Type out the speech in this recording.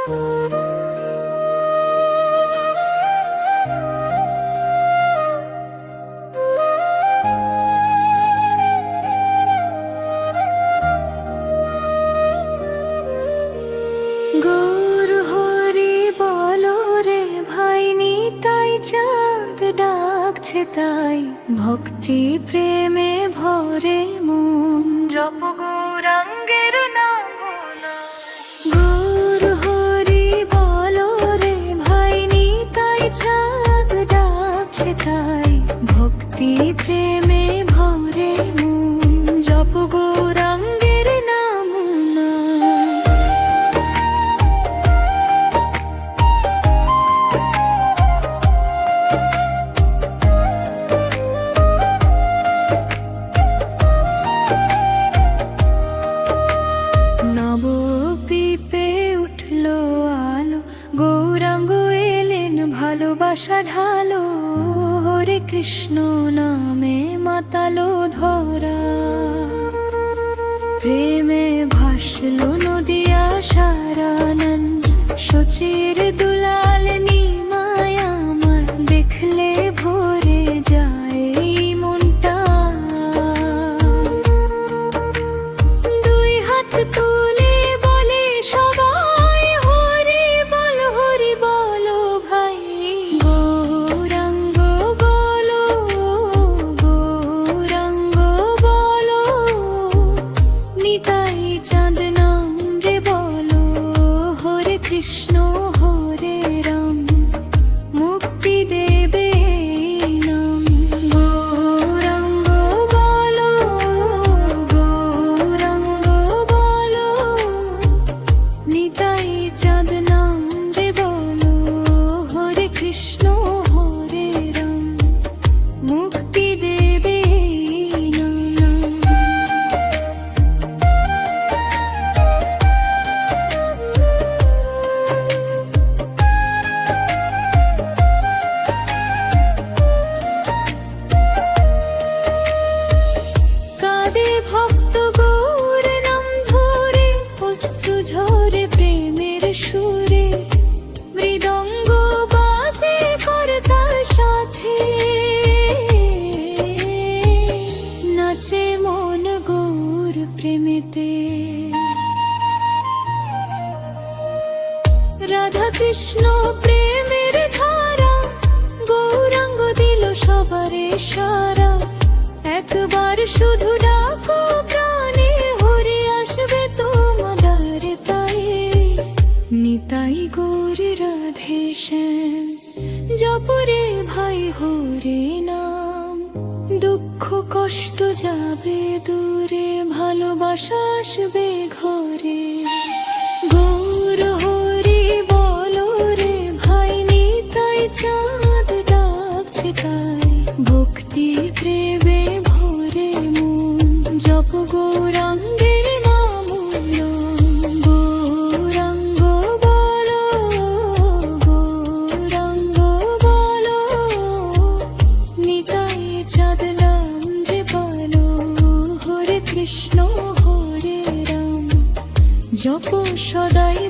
গৌর হরি বলো রে ভাই, নিতাই চাঁদ ডাকছে তাই, ভক্তি প্রেমে ভরে মন, জপ গৌরাঙ্গের নাম। গৌর হরি বলো রে ভাই, নিতাই চাঁদ ডাকছে তাই, ভক্তি প্রেমে ভরে মন, জপ গৌরাঙ্গের নাম। নবদ্বীপে উঠলো আলো, গৌরাঙ্গ এলেন ভালোবাসা ঢালো, হরে কৃষ্ণ নামে মাতালো ধরা, প্রেমে ভাসলো নদিয়া সারানন, সচির দুলাল নিমায় আমার, দেখলে ভরে যায় এই মনটা। দুই হাত তুলে বলে সবাই, হরি বলো ভাই, গৌরাঙ্গ বলো, গৌরাঙ্গ বলো, নিতাই চাঁদ নাম রে বলো, হরে কৃষ্ণ হরে রাম, মুক্তি দেবে এই নাম। গৌরাঙ্গ বলো, গৌরাঙ্গ বলো, নিতাই চাঁদ নাম রে বলো, হরে কৃষ্ণ হরে রাম, মুক্তি দেবে এই নাম। কাঁদে ভক্ত গৌর নাম ধরে, অশ্রু ঝরে প্রেমের সুরে, মৃদঙ্গ বাজে করতাল সাথে, নাচে মন গৌর প্রেমেতে। রাধা কৃষ্ণ প্রেমের ধারা, গৌরাঙ্গ দিল সবারে সারা, একবার শুধু ডাকো প্রাণে, হরি আসবে তোমার তাই, নিতাই গৌর রাধে শ্যাম, জপরে ভাই হরে নাম, দুঃখ কষ্ট যাবে দূরে, ভালোবাসা আসবে ঘরে। গৌর হরি বলো রে ভাই, নিতাই চাঁদ ডাকছে তাই, ভক্তি প্রেমে ভরে মন, জপ গৌরাঙ্গের নাম। গৌরাঙ্গ বলো, গৌরাঙ্গ বলো, নিতাই চাঁদ নাম রে বলো, হরে কৃষ্ণ হরে রাম, জপ সদাই